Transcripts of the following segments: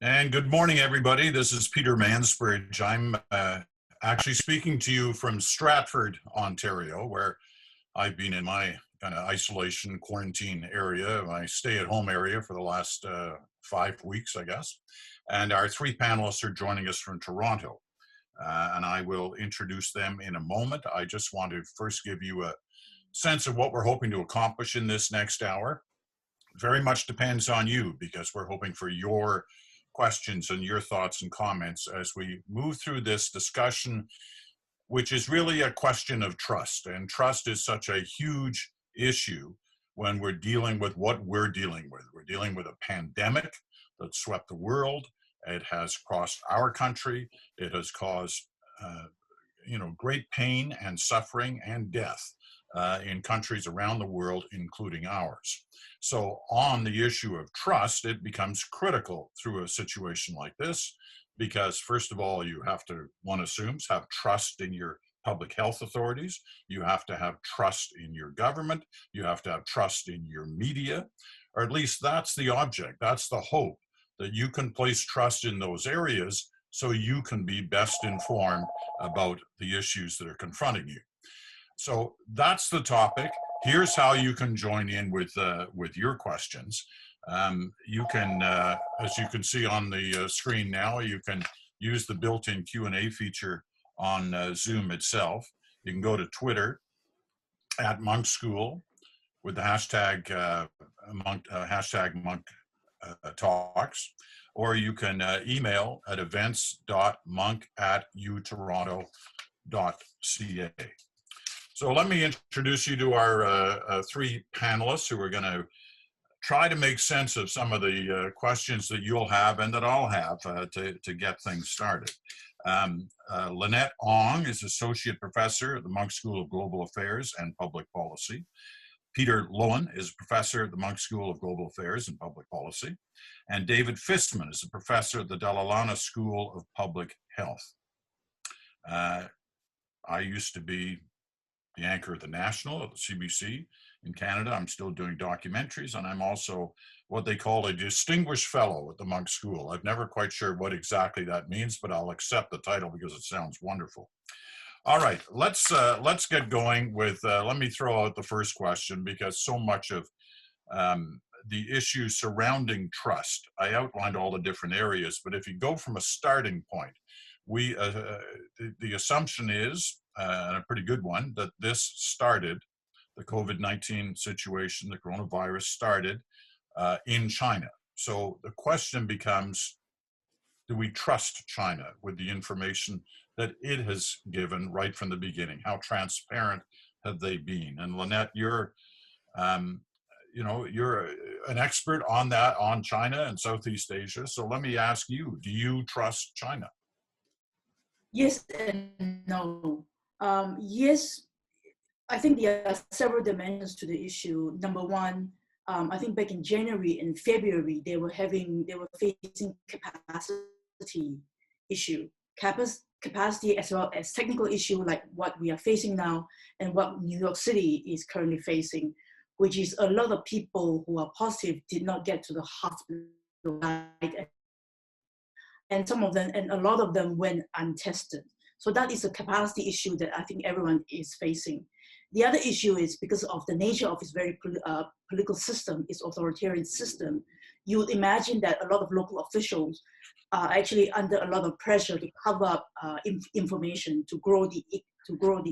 And good morning, everybody. This is Peter Mansbridge. I'm actually speaking to you from Stratford, Ontario, where I've been in my kind of isolation quarantine area, my stay-at-home area for the last 5 weeks, I guess. And our three panelists are joining us from Toronto. And I will introduce them in a moment. I just want to first give you a sense of what we're hoping to accomplish in this next hour. Very much depends on you because we're hoping for your questions and your thoughts and comments as we move through this discussion, which is really a question of trust. And trust is such a huge issue when we're dealing with what we're dealing with. We're dealing with a pandemic that swept the world. It has crossed our country. It has caused, great pain and suffering and death in countries around the world, including ours. So on the issue of trust, it becomes critical through a situation like this, because first of all, you have to, one assumes, have trust in your public health authorities. You have to have trust in your government. You have to have trust in your media, or at least that's the object. That's the hope, that you can place trust in those areas so you can be best informed about the issues that are confronting you. So that's the topic. Here's how you can join in with your questions. You can, as you can see on the screen now, you can use the built-in Q&A feature on Zoom itself. You can go to Twitter at Monk School with the hashtag Monk Talks, or you can email at events.monk@utoronto.ca. So let me introduce you to our three panelists who are going to try to make sense of some of the questions that you'll have and that I'll have to get things started. Lynette Ong is Associate Professor at the Monk School of Global Affairs and Public Policy. Peter Loewen is Professor at the Monk School of Global Affairs and Public Policy. And David Fistman is a Professor at the Dalla Lana School of Public Health. I used to be the anchor of the National, of the CBC in Canada. I'm still doing documentaries, and I'm also what they call a distinguished fellow at the Monk School. I'm never quite sure what exactly that means, but I'll accept the title because it sounds wonderful. All right, let's get going with, let me throw out the first question, because so much of the issues surrounding trust, I outlined all the different areas, but if you go from a starting point, the assumption is, and a pretty good one, that this started, the COVID-19 situation, the coronavirus started in China. So the question becomes, do we trust China with the information that it has given right from the beginning? How transparent have they been? And Lynette, you're an expert on that, on China and Southeast Asia. So let me ask you, do you trust China? Yes and no. Yes, I think there are several dimensions to the issue. Number one, I think back in January and February, they were facing capacity issue, capacity as well as technical issue like what we are facing now and what New York City is currently facing, which is a lot of people who are positive did not get to the hospital, right? And some of them, and a lot of them went untested. So that is a capacity issue that I think everyone is facing. The other issue is because of the nature of its very political system, its authoritarian system, you would imagine that a lot of local officials are actually under a lot of pressure to cover up information to grow the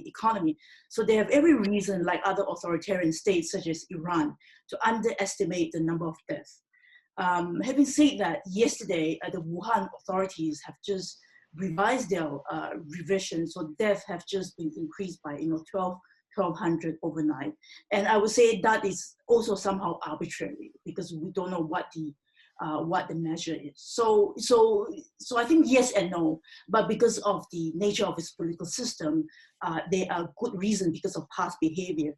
economy. So they have every reason, like other authoritarian states such as Iran, to underestimate the number of deaths. Having said that, yesterday the Wuhan authorities have just revised their revision, so deaths have just been increased by 1,200 overnight, and I would say that is also somehow arbitrary because we don't know what the measure is. So I think yes and no, but because of the nature of its political system, there are good reasons because of past behavior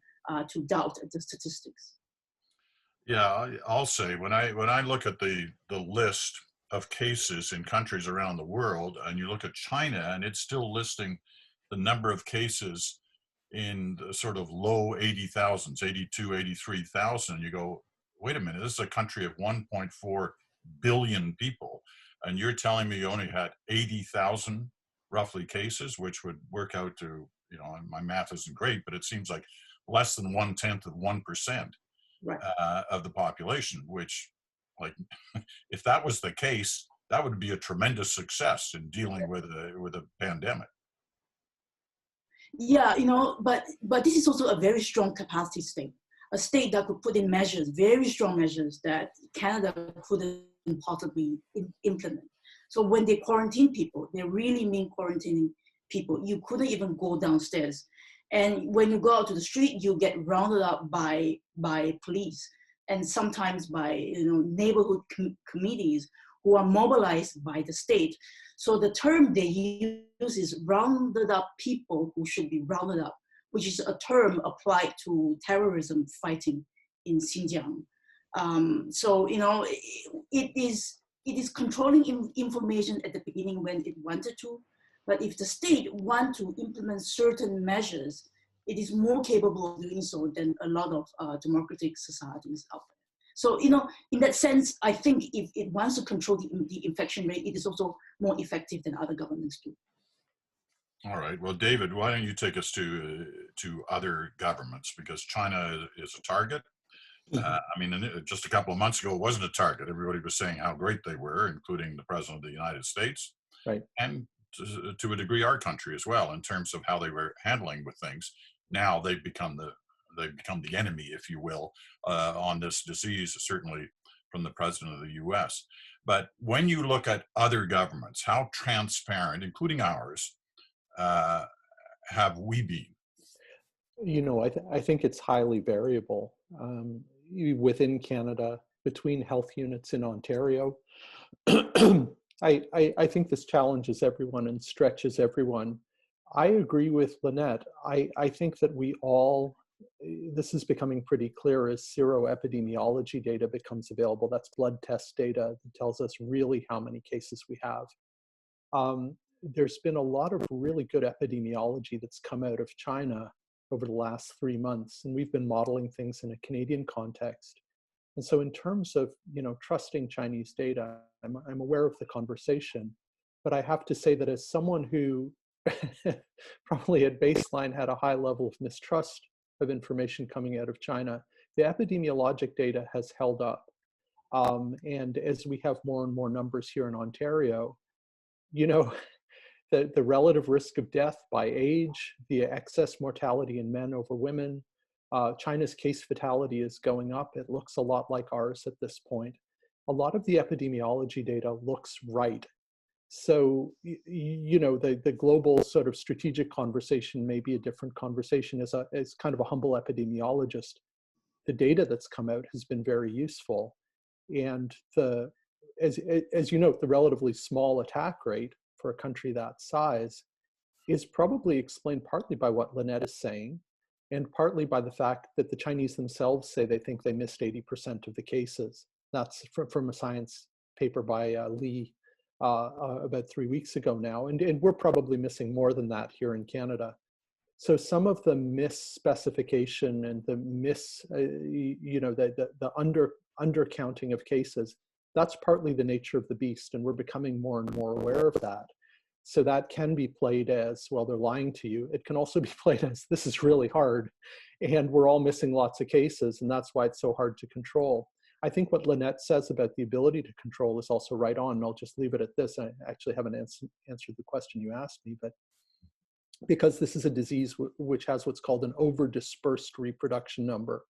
to doubt the statistics. Yeah, I'll say when I look at the list of cases in countries around the world, and you look at China, and it's still listing the number of cases in the sort of low 80,000s, 82, 83,000, you go, wait a minute, this is a country of 1.4 billion people. and you're telling me you only had 80,000 roughly cases, which would work out to, you know, my math isn't great, but it seems like less than 1/10 of 1% Right. of the population, which, like, if that was the case, that would be a tremendous success in dealing with a pandemic. Yeah, you know, but this is also a very strong capacity state, a state that could put in measures, very strong measures that Canada couldn't possibly implement. So when they quarantine people, they really mean quarantining people. You couldn't even go downstairs, and when you go out to the street, you get rounded up by police, and sometimes by, you know, neighborhood committees who are mobilized by the state. So the term they use is rounded up people who should be rounded up, which is a term applied to terrorism fighting in Xinjiang. So, you know, it is controlling information at the beginning when it wanted to, but if the state want to implement certain measures, it is more capable of doing so than a lot of democratic societies out there. So, you know, in that sense, I think if it wants to control the infection rate, it is also more effective than other governments do. All right. Well, David, why don't you take us to other governments, because China is a target. I mean, just a couple of months ago, it wasn't a target. Everybody was saying how great they were, including the President of the United States, Right. and to a degree our country as well, in terms of how they were handling with things. Now they've become the enemy, if you will, on this disease, certainly from the President of the U.S. But when you look at other governments, how transparent, including ours, have we been? You know, I think it's highly variable within Canada, between health units in Ontario. I think this challenges everyone and stretches everyone. I agree with Lynette. I think that we all, this is becoming pretty clear as seroepidemiology data becomes available. That's blood test data that tells us really how many cases we have. There's been a lot of really good epidemiology that's come out of China over the last 3 months, and we've been modeling things in a Canadian context. And so in terms of, you know, trusting Chinese data, I'm aware of the conversation, but I have to say that as someone who probably at baseline had a high level of mistrust of information coming out of China, the epidemiologic data has held up. And as we have more and more numbers here in Ontario, you know, the relative risk of death by age, the excess mortality in men over women, China's case fatality is going up. It looks a lot like ours at this point. A lot of the epidemiology data looks right. So, you know, the global sort of strategic conversation may be a different conversation. As kind of a humble epidemiologist, the data that's come out has been very useful. And as you note, the relatively small attack rate for a country that size is probably explained partly by what Lynette is saying, and partly by the fact that the Chinese themselves say they think they missed 80% of the cases. That's from a science paper by Lee about 3 weeks ago now, and we're probably missing more than that here in Canada. So some of the misspecification and the the undercounting of cases, that's partly the nature of the beast, and we're becoming more and more aware of that. So that can be played as, well, they're lying to you. It can also be played as, this is really hard, and we're all missing lots of cases, and that's why it's so hard to control. I think what Lynette says about the ability to control is also right on, and I'll just leave it at this. I actually haven't answered the question you asked me, but because this is a disease which has what's called an over-dispersed reproduction number.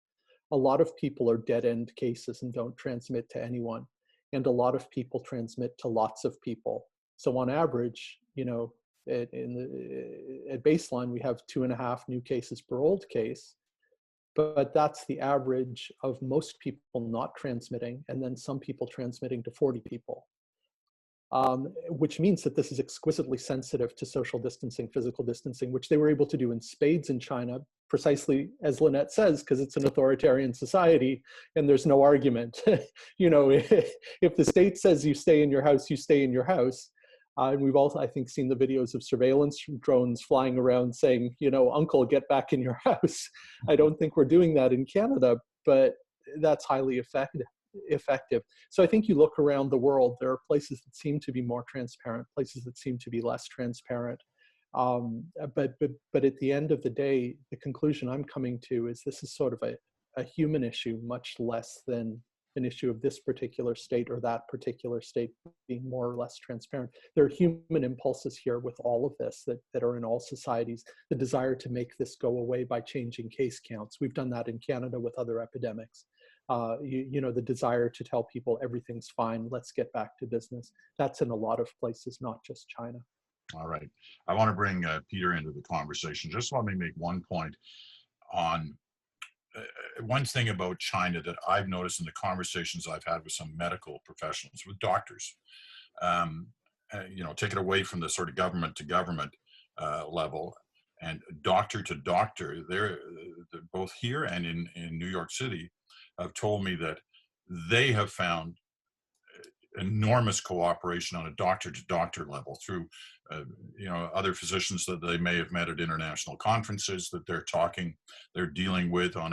A lot of people are dead-end cases and don't transmit to anyone, and a lot of people transmit to lots of people. So on average, you know, at baseline, we have 2.5 new cases per old case, but that's the average of most people not transmitting, and then some people transmitting to 40 people. Which means that this is exquisitely sensitive to social distancing, physical distancing, which they were able to do in spades in China, precisely as Lynette says, because it's an authoritarian society and there's no argument. You know, if the state says you stay in your house, you stay in your house. And we've also, I think, seen the videos of surveillance drones flying around saying, you know, uncle, get back in your house. I don't think we're doing that in Canada, but that's highly effective. effective. So I think you look around the world, there are places that seem to be more transparent, places that seem to be less transparent. But at the end of the day, the conclusion I'm coming to is this is sort of a human issue, much less than an issue of this particular state or that particular state being more or less transparent. There are human impulses here with all of this that are in all societies, the desire to make this go away by changing case counts. We've done that in Canada with other epidemics. The desire to tell people everything's fine, let's get back to business. That's in a lot of places, not just China. All right. I want to bring Peter into the conversation. Just let me make one point on one thing about China that I've noticed in the conversations I've had with some medical professionals, with doctors. Take it away from the sort of government to government level and doctor to doctor. They're both here and in New York City have told me that they have found enormous cooperation on a doctor-to-doctor level through, other physicians that they may have met at international conferences that they're dealing with on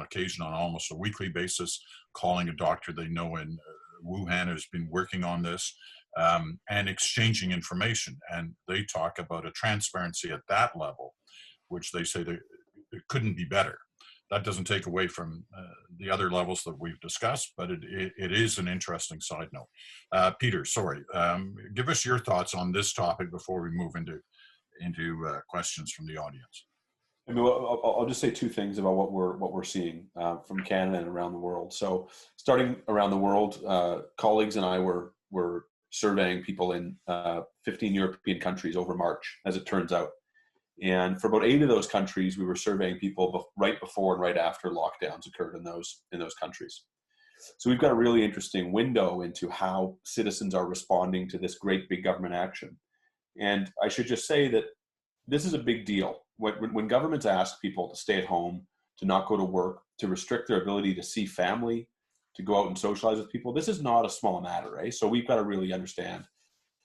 occasion on almost a weekly basis, calling a doctor they know in Wuhan who's been working on this, and exchanging information. And they talk about a transparency at that level, which they say that it couldn't be better. That doesn't take away from the other levels that we've discussed, but it is an interesting side note. Peter, sorry, give us your thoughts on this topic before we move into questions from the audience. I mean, I'll just say two things about what we're seeing from Canada and around the world. So, starting around the world, colleagues and I were surveying people in 15 European countries over March, as it turns out. And for about 8 of those countries, we were surveying people right before and right after lockdowns occurred in those countries. So we've got a really interesting window into how citizens are responding to this great big government action. And I should just say that this is a big deal. When governments ask people to stay at home, to not go to work, to restrict their ability to see family, to go out and socialize with people, this is not a small matter, right? So we've got to really understand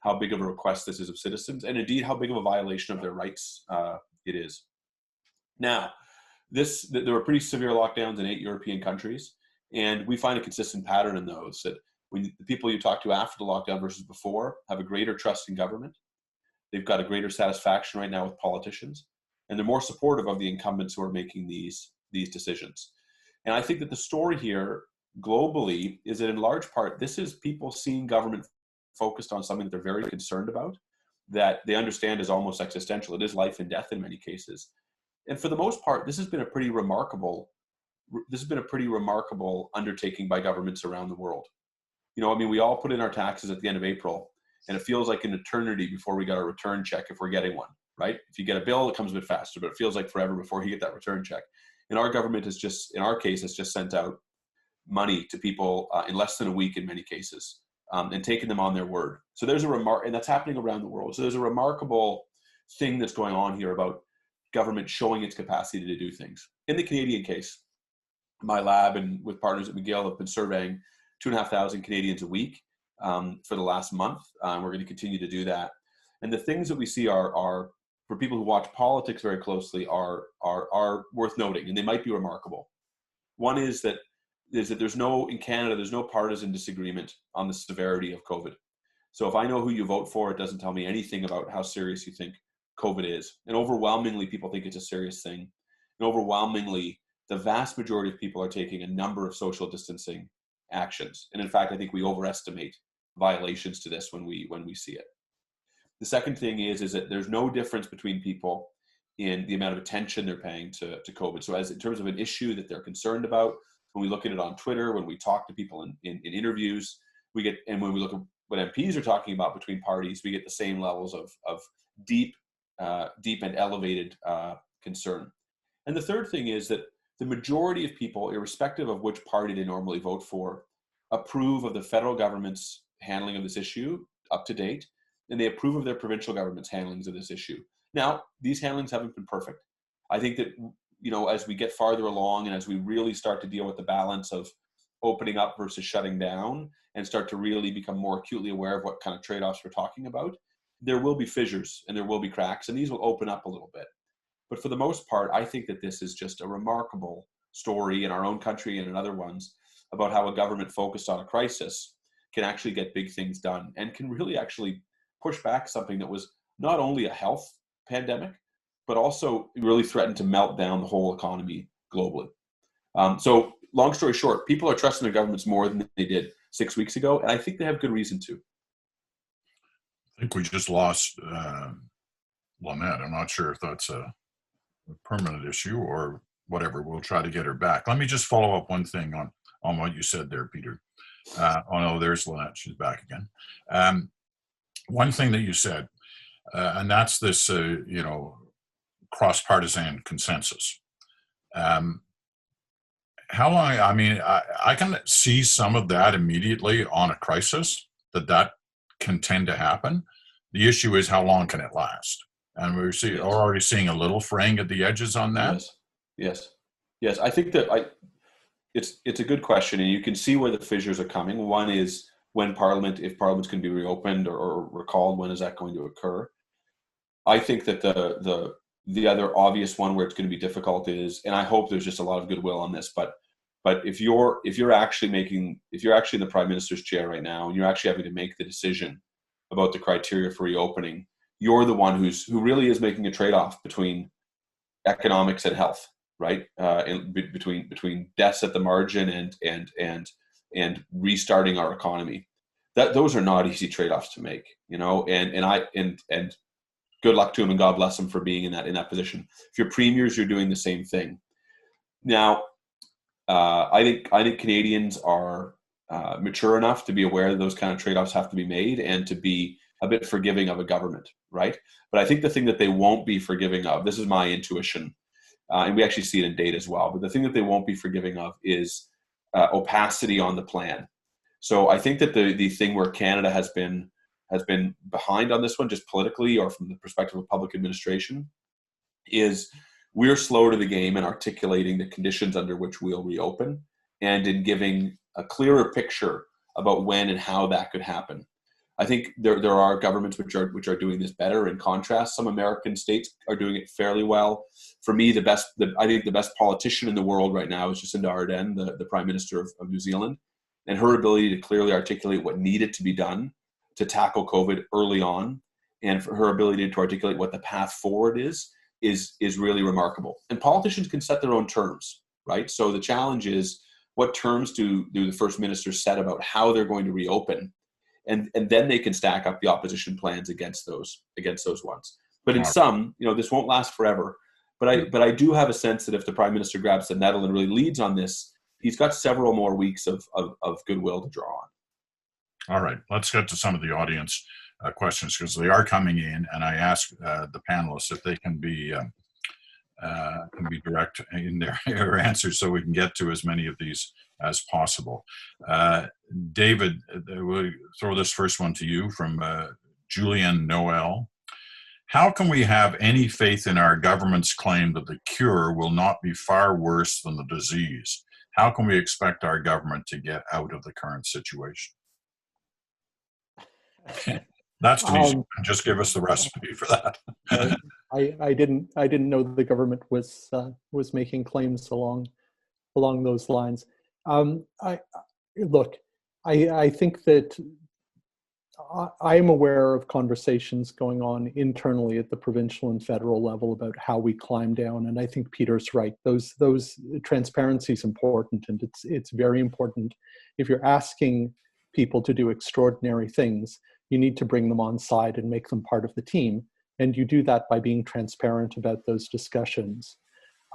how big of a request this is of citizens, and indeed how big of a violation of their rights it is. Now, there were pretty severe lockdowns in 8 European countries, and we find a consistent pattern in those, that when the people you talk to after the lockdown versus before have a greater trust in government, they've got a greater satisfaction right now with politicians, and they're more supportive of the incumbents who are making these decisions. And I think that the story here globally is that in large part, this is people seeing government focused on something that they're very concerned about, that they understand is almost existential. It is life and death in many cases. And for the most part, this has been a pretty remarkable undertaking by governments around the world. We all put in our taxes at the end of April, and it feels like an eternity before we got a return check if we're getting one, right? If you get a bill, it comes a bit faster, but it feels like forever before you get that return check. And our government has just, in our case, has just sent out money to people in less than a week in many cases. And taking them on their word. So there's and that's happening around the world. So there's a remarkable thing that's going on here about government showing its capacity to do things. In the Canadian case, my lab and with partners at McGill have been surveying 2,500 Canadians a week for the last month. We're going to continue to do that. And the things that we see are for people who watch politics very closely are worth noting, and they might be remarkable. One is that in Canada, there's no partisan disagreement on the severity of COVID. So if I know who you vote for, it doesn't tell me anything about how serious you think COVID is. And overwhelmingly, people think it's a serious thing. And overwhelmingly, the vast majority of people are taking a number of social distancing actions. And in fact, I think we overestimate violations to this when we see it. The second thing is that there's no difference between people in the amount of attention they're paying to COVID. So as in terms of an issue that they're concerned about, when we look at it on Twitter, when we talk to people in interviews, and when we look at what MPs are talking about between parties, we get the same levels of deep and elevated concern. And the third thing is that the majority of people, irrespective of which party they normally vote for, approve of the federal government's handling of this issue up to date, and they approve of their provincial government's handlings of this issue. Now, these handlings haven't been perfect. I think that as we get farther along and as we really start to deal with the balance of opening up versus shutting down and start to really become more acutely aware of what kind of trade-offs we're talking about, there will be fissures and there will be cracks, and these will open up a little bit. But for the most part, I think that this is just a remarkable story in our own country and in other ones about how a government focused on a crisis can actually get big things done and can really actually push back something that was not only a health pandemic, but also really threatened to melt down the whole economy globally. So long story short, people are trusting their governments more than they did 6 weeks ago, and I think they have good reason to. I think we just lost Lynette. I'm not sure if that's a permanent issue or whatever. We'll try to get her back. Let me just follow up one thing on what you said there, Peter. Oh no, there's Lynette. She's back again. One thing that you said, and that's this, cross-partisan consensus. How long? I mean, I can see some of that immediately on a crisis that can tend to happen. The issue is how long can it last? And we're already seeing a little fraying at the edges on that. Yes. I think that it's a good question, and you can see where the fissures are coming. One is if parliaments can be reopened or recalled, when is that going to occur? I think that the other obvious one where it's going to be difficult is, and I hope there's just a lot of goodwill on this, but if you're actually in the Prime Minister's chair right now and you're actually having to make the decision about the criteria for reopening, you're the one who really is making a trade-off between economics and health, right? Between deaths at the margin and restarting our economy. Those are not easy trade-offs to make, and good luck to him and God bless him for being in that position. If you're premiers, you're doing the same thing. Now, I think Canadians are mature enough to be aware that those kind of trade-offs have to be made and to be a bit forgiving of a government, right? But I think the thing that they won't be forgiving of, this is my intuition, and we actually see it in data as well, but the thing that they won't be forgiving of is opacity on the plan. So I think that the thing where Canada has been behind on this one, just politically or from the perspective of public administration, is we're slow to the game in articulating the conditions under which we'll reopen and in giving a clearer picture about when and how that could happen. I think there are governments which are doing this better. In contrast, some American states are doing it fairly well. For me, I think the best politician in the world right now is Jacinda Ardern, the Prime Minister of New Zealand, and her ability to clearly articulate what needed to be done to tackle COVID early on, and for her ability to articulate what the path forward is really remarkable. And politicians can set their own terms, right? So the challenge is, what terms do the First Minister set about how they're going to reopen? And then they can stack up the opposition plans against those ones. But in some, this won't last forever. But I do have a sense that if the Prime Minister grabs the nettle and really leads on this, he's got several more weeks of goodwill to draw on. All right, let's get to some of the audience questions, because they are coming in, and I ask the panelists if they can be direct in their answers so we can get to as many of these as possible. David, we'll throw this first one to you from Julian Noel. How can we have any faith in our government's claim that the cure will not be far worse than the disease? How can we expect our government to get out of the current situation? That's an easy one. Just give us the recipe for that. I didn't know the government was making claims along those lines. I think that I am aware of conversations going on internally at the provincial and federal level about how we climb down, and I think Peter's right. Those transparency is important, and it's very important. If you're asking people to do extraordinary things, you need to bring them on side and make them part of the team, and you do that by being transparent about those discussions.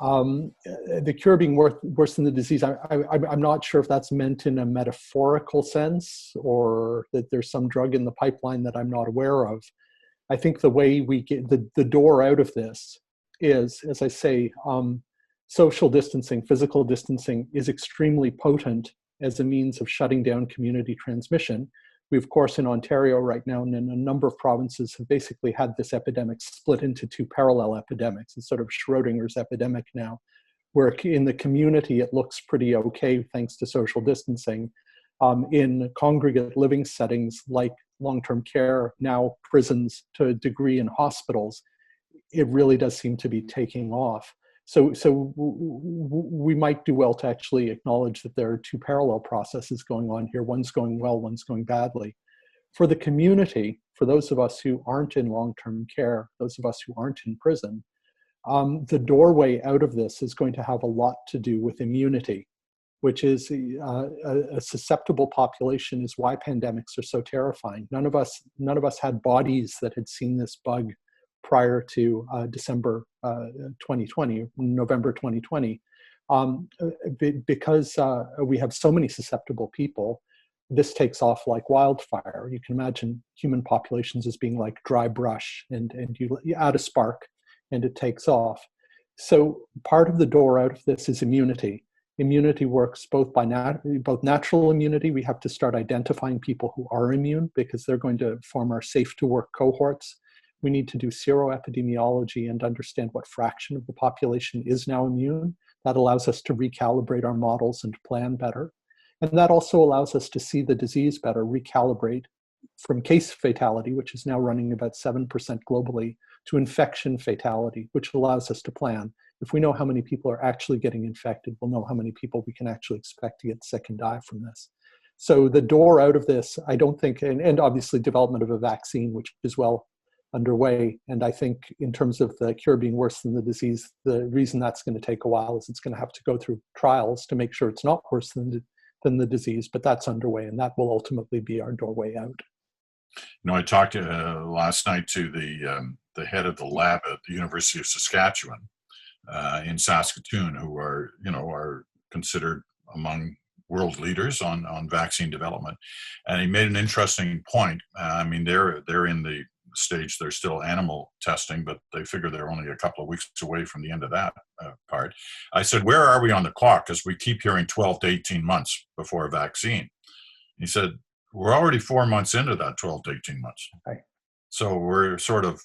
The cure being worse than the disease, I'm not sure if that's meant in a metaphorical sense or that there's some drug in the pipeline that I'm not aware of. I think the way we get the door out of this is, as I say, social distancing, physical distancing is extremely potent as a means of shutting down community transmission. We, of course, in Ontario right now and in a number of provinces have basically had this epidemic split into two parallel epidemics. It's sort of Schrodinger's epidemic now, where in the community it looks pretty okay thanks to social distancing. In congregate living settings like long-term care, now prisons to a degree, in hospitals, it really does seem to be taking off. we might do well to actually acknowledge that there are two parallel processes going on here. One's going well, one's going badly. For the community, for those of us who aren't in long-term care, those of us who aren't in prison, the doorway out of this is going to have a lot to do with immunity, which is a susceptible population is why pandemics are so terrifying. None of us had bodies that had seen this bug prior to December 2020, November 2020. Because we have so many susceptible people, this takes off like wildfire. You can imagine human populations as being like dry brush, and you add a spark and it takes off. So part of the door out of this is immunity. Immunity works both by both natural immunity. We have to start identifying people who are immune because they're going to form our safe to work cohorts. We need to do seroepidemiology and understand what fraction of the population is now immune. That allows us to recalibrate our models and plan better. And that also allows us to see the disease better, recalibrate from case fatality, which is now running about 7% globally, to infection fatality, which allows us to plan. If we know how many people are actually getting infected, we'll know how many people we can actually expect to get sick and die from this. So the door out of this, I don't think, and obviously development of a vaccine, which is well underway. And I think in terms of the cure being worse than the disease, the reason that's going to take a while is it's going to have to go through trials to make sure it's not worse than the disease, but that's underway, and that will ultimately be our doorway out. You know, I talked last night to the head of the lab at the University of Saskatchewan in Saskatoon, who are considered among world leaders on vaccine development, and he made an interesting point. I mean, they're in the stage, they're still animal testing, but they figure they're only a couple of weeks away from the end of that part. I said, where are we on the clock? Because we keep hearing 12 to 18 months before a vaccine. He said, we're already 4 months into that 12 to 18 months. Right. So we're sort of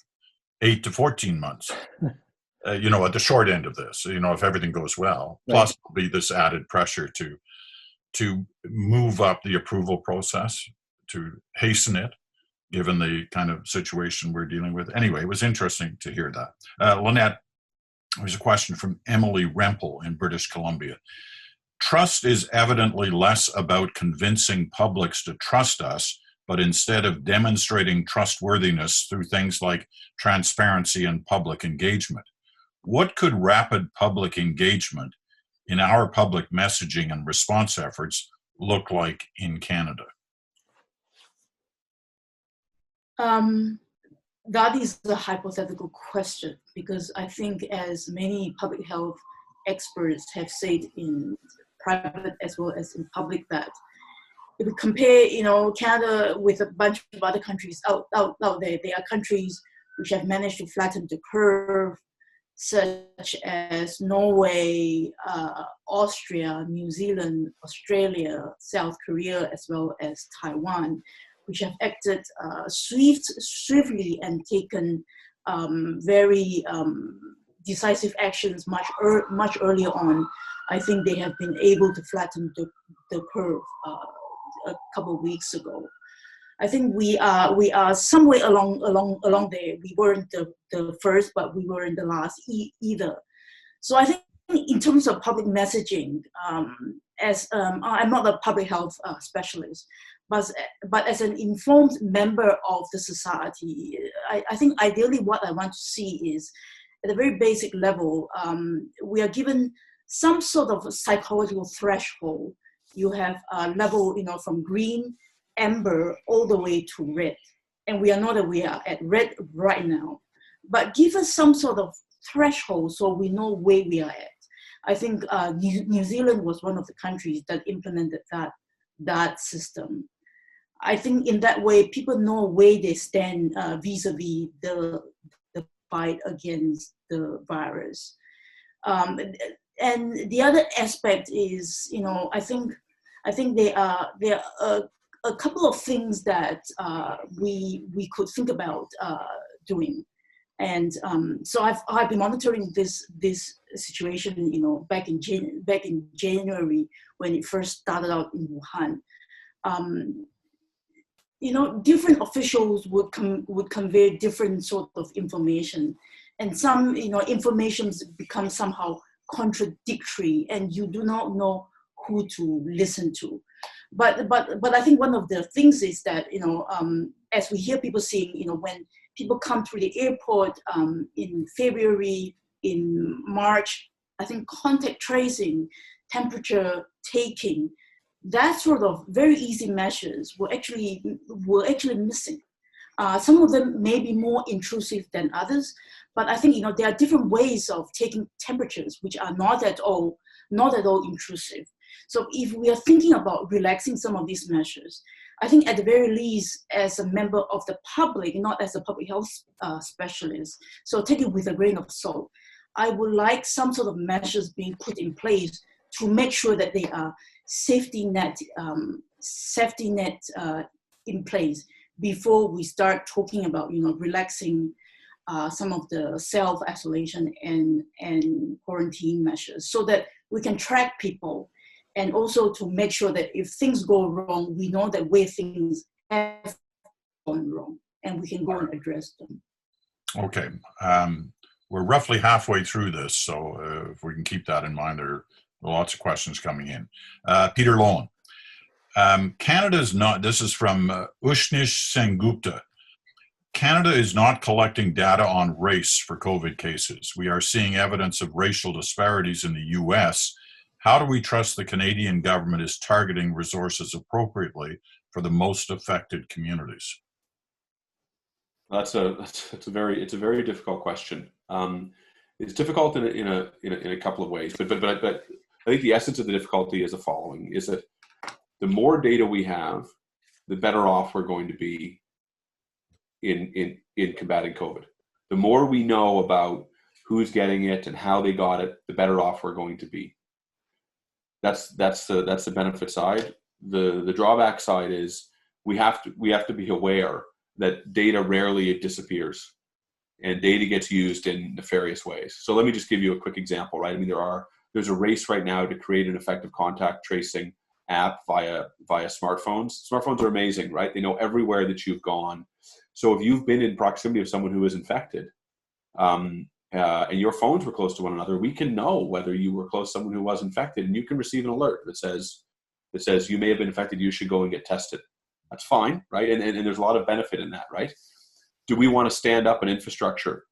8 to 14 months, at the short end of this, if everything goes well. Right. Plus there'll be this added pressure to move up the approval process, to hasten it, given the kind of situation we're dealing with. Anyway, it was interesting to hear that. Lynette, there's a question from Emily Rempel in British Columbia. Trust is evidently less about convincing publics to trust us, but instead of demonstrating trustworthiness through things like transparency and public engagement. What could rapid public engagement in our public messaging and response efforts look like in Canada? That is a hypothetical question, because I think, as many public health experts have said in private as well as in public, that if we compare, Canada with a bunch of other countries out there, there are countries which have managed to flatten the curve, such as Norway, Austria, New Zealand, Australia, South Korea, as well as Taiwan, which have acted swiftly and taken very decisive actions much earlier on. I think they have been able to flatten the curve a couple of weeks ago. I think we are somewhere along there. We weren't the first, but we weren't the last either. So I think in terms of public messaging, as I'm not a public health specialist, but as an informed member of the society, I think ideally what I want to see is, at a very basic level, we are given some sort of a psychological threshold. You have a level, from green, amber, all the way to red. And we are not that we are at red right now, but give us some sort of threshold so we know where we are at. I think New Zealand was one of the countries that implemented that system. I think in that way, people know where they stand vis-a-vis the fight against the virus. And the other aspect is, I think there are a couple of things that we could think about doing. And so I've been monitoring this situation, back in January when it first started out in Wuhan. Different officials would convey different sort of information, and some information becomes somehow contradictory, and you do not know who to listen to. But I think one of the things is that as we hear people saying, when people come through the airport in February, in March, I think contact tracing, temperature taking, that sort of very easy measures were actually missing. Some of them may be more intrusive than others, but I think there are different ways of taking temperatures which are not at all intrusive. So if we are thinking about relaxing some of these measures, I think at the very least, as a member of the public, not as a public health specialist, so take it with a grain of salt, I would like some sort of measures being put in place to make sure that they are safety net in place before we start talking about relaxing some of the self-isolation and quarantine measures, so that we can track people, and also to make sure that if things go wrong, we know that where things have gone wrong, and we can go and address them. Okay. We're roughly halfway through this, so if we can keep that in mind, there are lots of questions coming in. Peter Lowen. Canada is not, this is from Ushnish Sengupta. Canada is not collecting data on race for COVID cases. We are seeing evidence of racial disparities in the US. How do we trust the Canadian government is targeting resources appropriately for the most affected communities? It's a very difficult question. It's difficult in a couple of ways, but I think the essence of the difficulty is the following: is that the more data we have, the better off we're going to be in combating COVID. The more we know about who's getting it and how they got it, the better off we're going to be. That's the benefit side. The drawback side is we have to be aware that data rarely disappears, and data gets used in nefarious ways. So let me just give you a quick example, right? I mean, there's a race right now to create an effective contact tracing app via smartphones. Smartphones are amazing, right? They know everywhere that you've gone. So if you've been in proximity of someone who is infected, and your phones were close to one another, we can know whether you were close to someone who was infected, and you can receive an alert that says you may have been infected, you should go and get tested. That's fine, right? And there's a lot of benefit in that, right? Do we want to stand up an infrastructure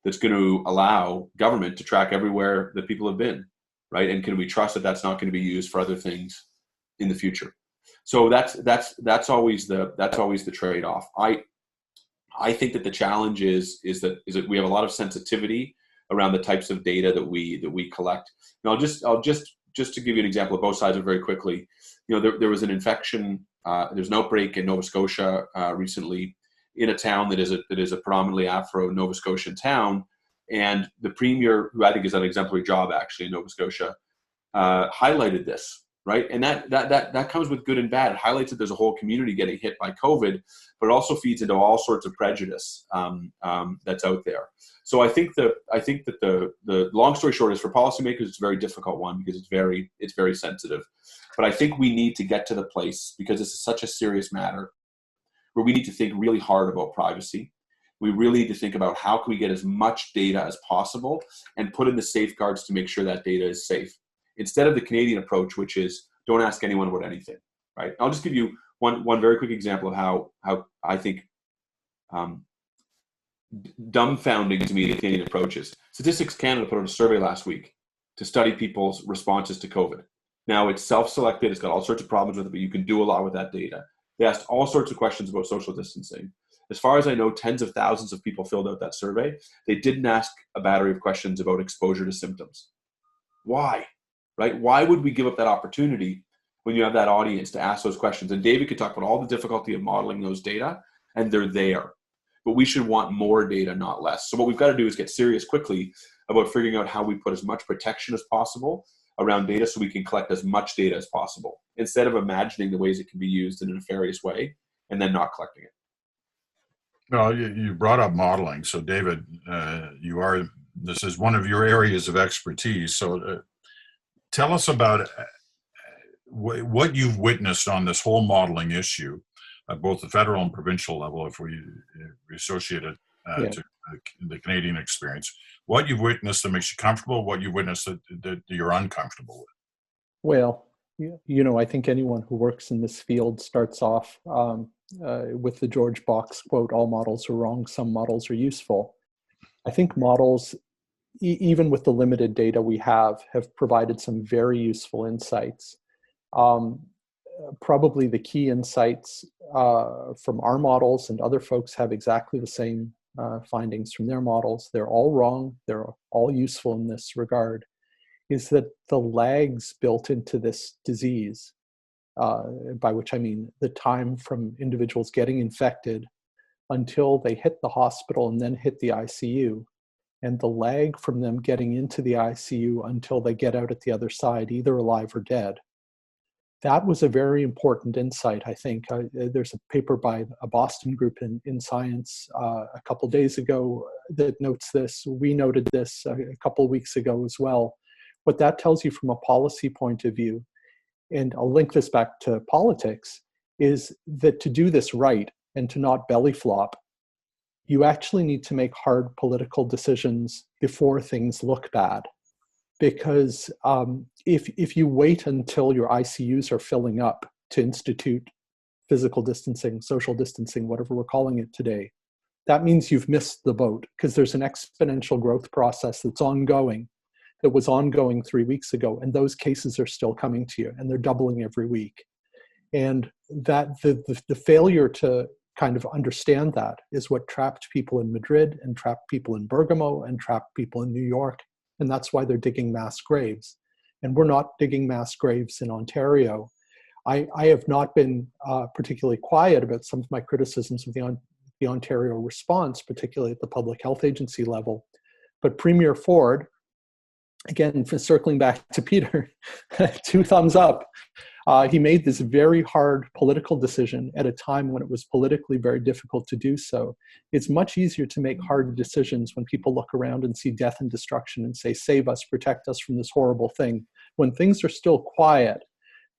that's going to allow government to track everywhere that people have been, right? And can we trust that that's not going to be used for other things in the future? So that's always the trade-off. I think that the challenge is that we have a lot of sensitivity around the types of data that we collect. And I'll just to give you an example of both sides of it very quickly. There was an infection. There's an outbreak in Nova Scotia recently in a town that is a predominantly Afro Nova Scotian town, and the premier, who I think has done an exemplary job actually in Nova Scotia, highlighted this, right? And that comes with good and bad. It highlights that there's a whole community getting hit by COVID, but it also feeds into all sorts of prejudice that's out there. So I think that the long story short is, for policymakers, it's a very difficult one because it's very sensitive. But I think we need to get to the place, because this is such a serious matter, where we need to think really hard about privacy. We really need to think about how can we get as much data as possible and put in the safeguards to make sure that data is safe, instead of the Canadian approach, which is don't ask anyone about anything, right? I'll just give you one very quick example of how I think dumbfounding to me the Canadian approach is. Statistics Canada put out a survey last week to study people's responses to COVID. Now, it's self-selected, it's got all sorts of problems with it, but you can do a lot with that data. They asked all sorts of questions about social distancing. As far as I know, tens of thousands of people filled out that survey. They didn't ask a battery of questions about exposure to symptoms. Why? Right? Why would we give up that opportunity when you have that audience to ask those questions? And David could talk about all the difficulty of modeling those data, and they're there. But we should want more data, not less. So what we've got to do is get serious quickly about figuring out how we put as much protection as possible around data so we can collect as much data as possible, instead of imagining the ways it can be used in a nefarious way and then not collecting it. Well, you brought up modeling. So David, this is one of your areas of expertise. So tell us about what you've witnessed on this whole modeling issue at both the federal and provincial level, if we associate it Yeah. to the Canadian experience. What you've witnessed that makes you comfortable, what you've witnessed that you're uncomfortable with. Well, I think anyone who works in this field starts off with the George Box quote, all models are wrong, some models are useful. I think models, even with the limited data we have provided some very useful insights. Probably the key insights from our models, and other folks have exactly the same findings from their models. They're all wrong. They're all useful in this regard, is that the lags built into this disease, by which I mean the time from individuals getting infected until they hit the hospital and then hit the ICU, and the lag from them getting into the ICU until they get out at the other side, either alive or dead. That was a very important insight, I think. There's a paper by a Boston group in Science a couple days ago that notes this. We noted this a couple weeks ago as well. What that tells you from a policy point of view, and I'll link this back to politics, is that to do this right and to not belly flop, you actually need to make hard political decisions before things look bad. Because if you wait until your ICUs are filling up to institute physical distancing, social distancing, whatever we're calling it today, that means you've missed the boat, because there's an exponential growth process that's ongoing, that was ongoing 3 weeks ago, and those cases are still coming to you, and they're doubling every week. And that the failure to kind of understand that is what trapped people in Madrid and trapped people in Bergamo and trapped people in New York. And that's why they're digging mass graves. And we're not digging mass graves in Ontario. I have not been particularly quiet about some of my criticisms of the Ontario response, particularly at the public health agency level. But Premier Ford, again, circling back to Peter, 2 thumbs up. He made this very hard political decision at a time when it was politically very difficult to do so. It's much easier to make hard decisions when people look around and see death and destruction and say, save us, protect us from this horrible thing. When things are still quiet,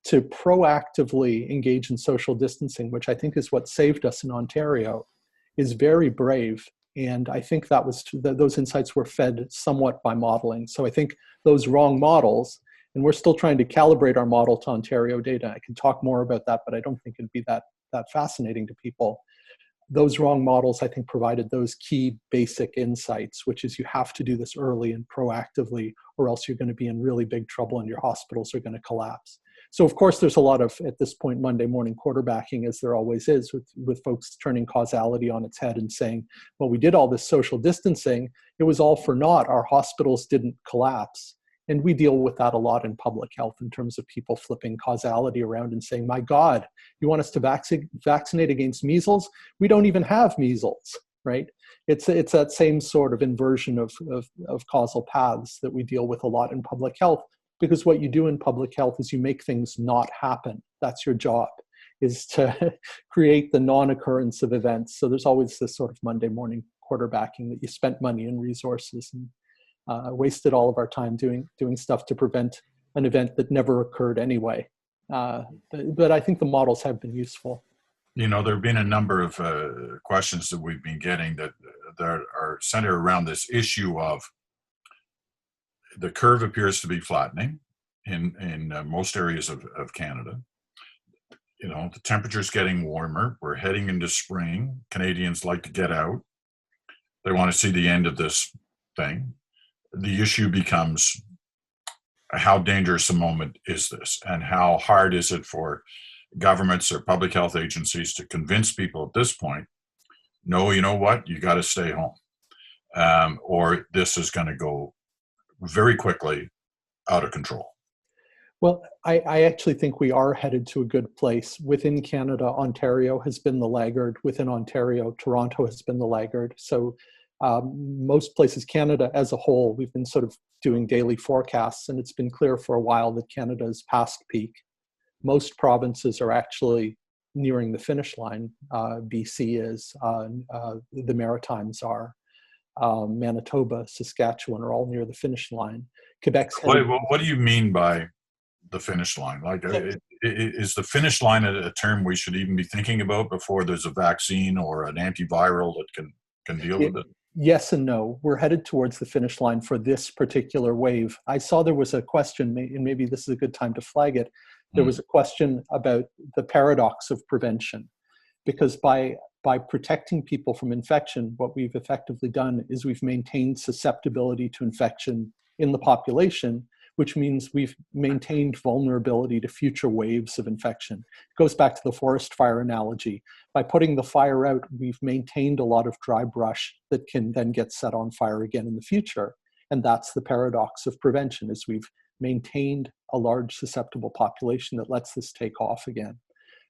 to proactively engage in social distancing, which I think is what saved us in Ontario, is very brave. And I think those insights were fed somewhat by modeling. So I think those wrong models, and we're still trying to calibrate our model to Ontario data. I can talk more about that, but I don't think it'd be that fascinating to people. Those wrong models, I think, provided those key basic insights, which is you have to do this early and proactively, or else you're going to be in really big trouble and your hospitals are going to collapse. So of course, there's a lot of, at this point, Monday morning quarterbacking, as there always is, with folks turning causality on its head and saying, well, we did all this social distancing. It was all for naught. Our hospitals didn't collapse. And we deal with that a lot in public health in terms of people flipping causality around and saying, my God, you want us to vaccinate against measles? We don't even have measles, right? It's that same sort of inversion of causal paths that we deal with a lot in public health, because what you do in public health is you make things not happen. That's your job, is to create the non-occurrence of events. So there's always this sort of Monday morning quarterbacking that you spent money and resources and wasted all of our time doing stuff to prevent an event that never occurred anyway. But I think the models have been useful. There have been a number of questions that we've been getting that are centered around this issue of the curve appears to be flattening in most areas of Canada. The temperature's getting warmer. We're heading into spring. Canadians like to get out. They want to see the end of this thing. The issue becomes, how dangerous a moment is this? And how hard is it for governments or public health agencies to convince people at this point, no, you know what, you got to stay home, or this is going to go very quickly out of control? Well, I actually think we are headed to a good place. Within Canada, Ontario has been the laggard. Within Ontario, Toronto has been the laggard. So most places, Canada as a whole, we've been sort of doing daily forecasts, and it's been clear for a while that Canada is past peak. Most provinces are actually nearing the finish line. BC is, the Maritimes are, Manitoba, Saskatchewan are all near the finish line. Quebec's what do you mean by the finish line? Like, is the finish line a term we should even be thinking about before there's a vaccine or an antiviral that can can deal with it? Yes and no. We're headed towards the finish line for this particular wave. I saw there was a question, and maybe this is a good time to flag it. There was a question about the paradox of prevention, because by protecting people from infection, what we've effectively done is we've maintained susceptibility to infection in the population, which means we've maintained vulnerability to future waves of infection. It goes back to the forest fire analogy. By putting the fire out, we've maintained a lot of dry brush that can then get set on fire again in the future. And that's the paradox of prevention, is we've maintained a large susceptible population that lets this take off again.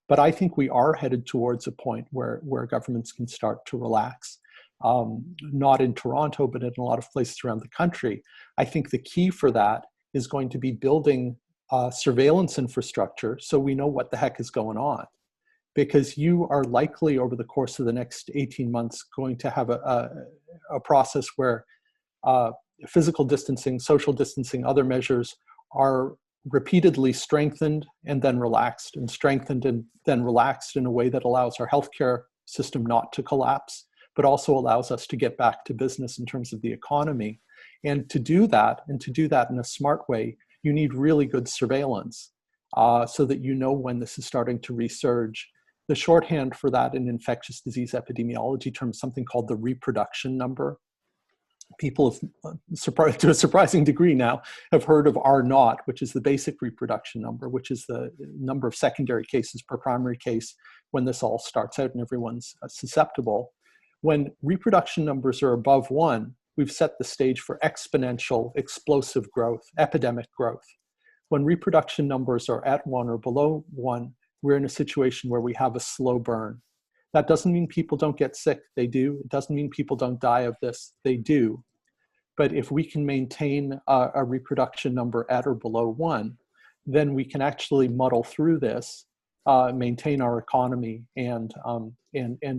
But I think we are headed towards a point where governments can start to relax. Not in Toronto, but in a lot of places around the country. I think the key for that is going to be building surveillance infrastructure so we know what the heck is going on. Because you are likely over the course of the next 18 months going to have a process where physical distancing, social distancing, other measures are repeatedly strengthened and then relaxed, and strengthened and then relaxed in a way that allows our healthcare system not to collapse, but also allows us to get back to business in terms of the economy. And to do that, in a smart way, you need really good surveillance so that you know when this is starting to resurge. The shorthand for that in infectious disease epidemiology terms, something called the reproduction number. People have, to a surprising degree now, have heard of R0, which is the basic reproduction number, which is the number of secondary cases per primary case when this all starts out and everyone's susceptible. When reproduction numbers are above 1, we've set the stage for exponential, explosive growth, epidemic growth. When reproduction numbers are at 1 or below 1, we're in a situation where we have a slow burn. That doesn't mean people don't get sick, they do. It doesn't mean people don't die of this, they do. But if we can maintain a reproduction number at or below 1, then we can actually muddle through this, maintain our economy, and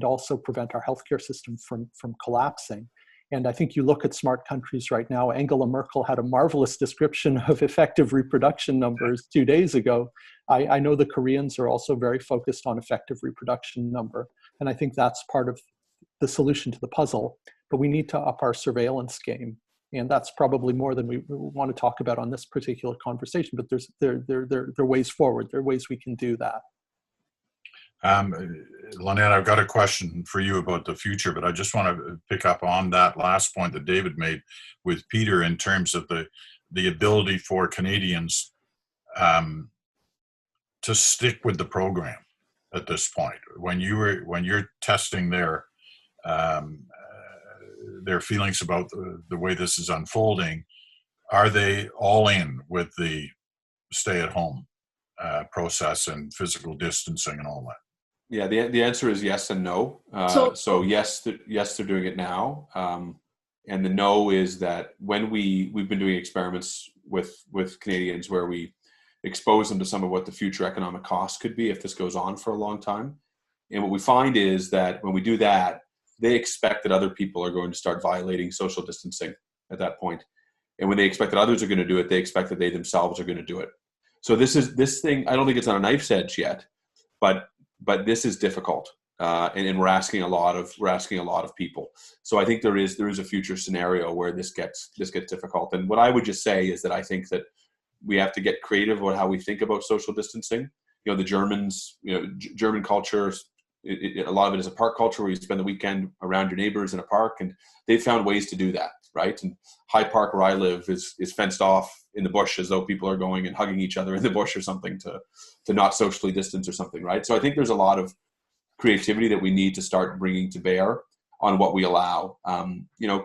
also prevent our healthcare system from collapsing. And I think you look at smart countries right now. Angela Merkel had a marvelous description of effective reproduction numbers 2 days ago. I know the Koreans are also very focused on effective reproduction number. And I think that's part of the solution to the puzzle. But we need to up our surveillance game. And that's probably more than we want to talk about on this particular conversation. But there are ways forward. There are ways we can do that. Lynette, I've got a question for you about the future, but I just want to pick up on that last point that David made with Peter in terms of the ability for Canadians to stick with the program at this point. When you're testing their feelings about the way this is unfolding, are they all in with the stay-at-home process and physical distancing and all that? Yeah, the answer is yes and no. So yes, they're doing it now, and the no is that when we've been doing experiments with Canadians where we expose them to some of what the future economic costs could be if this goes on for a long time, and what we find is that when we do that, they expect that other people are going to start violating social distancing at that point, and when they expect that others are going to do it, they expect that they themselves are going to do it. So this thing, I don't think it's on a knife's edge yet, but this is difficult, and we're asking a lot of people. So I think there is a future scenario where this gets difficult. And what I would just say is that I think that we have to get creative about how we think about social distancing. You know, the Germans, German culture, a lot of it is a park culture where you spend the weekend around your neighbors in a park, and they've found ways to do that, right? And Hyde Park, where I live, is fenced off in the bush as though people are going and hugging each other in the bush or something to not socially distance or something, right? So I think there's a lot of creativity that we need to start bringing to bear on what we allow.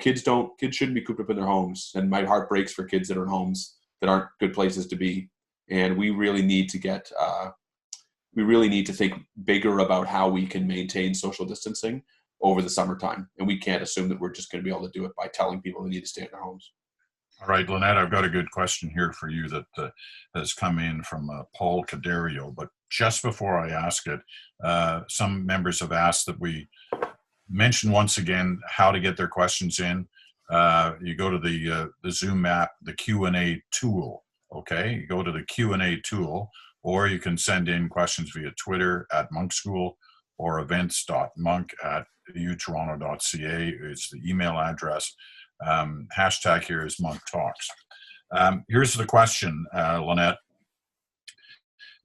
Kids shouldn't be cooped up in their homes, and my heart breaks for kids that are in homes that aren't good places to be. And we really need to think bigger about how we can maintain social distancing over the summertime. And we can't assume that we're just going to be able to do it by telling people they need to stay in their homes. All right, Lynette, I've got a good question here for you that has come in from Paul Cadario. But just before I ask it, some members have asked that we mention once again how to get their questions in. You go to the Zoom app, the Q&A tool, okay? You go to the Q&A tool, or you can send in questions via Twitter @Monk School or events.monk@utoronto.ca is the email address. Hashtag here is Monk Talks. Here's the question, Lynette.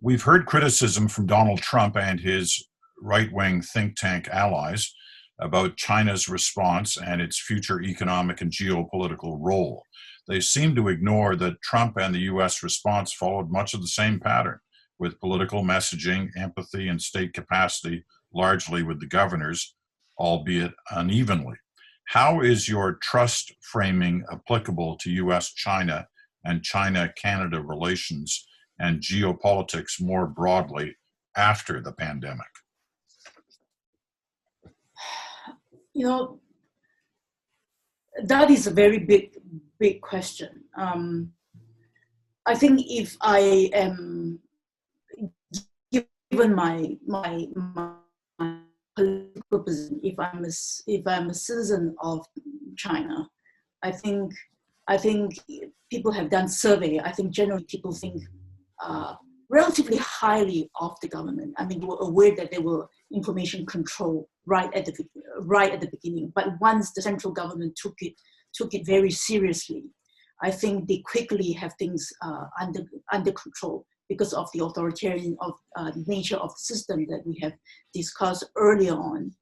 We've heard criticism from Donald Trump and his right-wing think tank allies about China's response and its future economic and geopolitical role. They seem to ignore that Trump and the US response followed much of the same pattern, with political messaging, empathy, and state capacity largely with the governors, albeit unevenly. How is your trust framing applicable to US-China and China-Canada relations and geopolitics more broadly after the pandemic? You know, that is a very big question. I think if I am given my political position, if I'm a citizen of China, I think people have done survey. I think generally people think relatively highly of the government. I mean, they were aware that there were information control right at the beginning. But once the central government took it very seriously, I think they quickly have things under control because of the authoritarian nature of the system that we have discussed earlier on.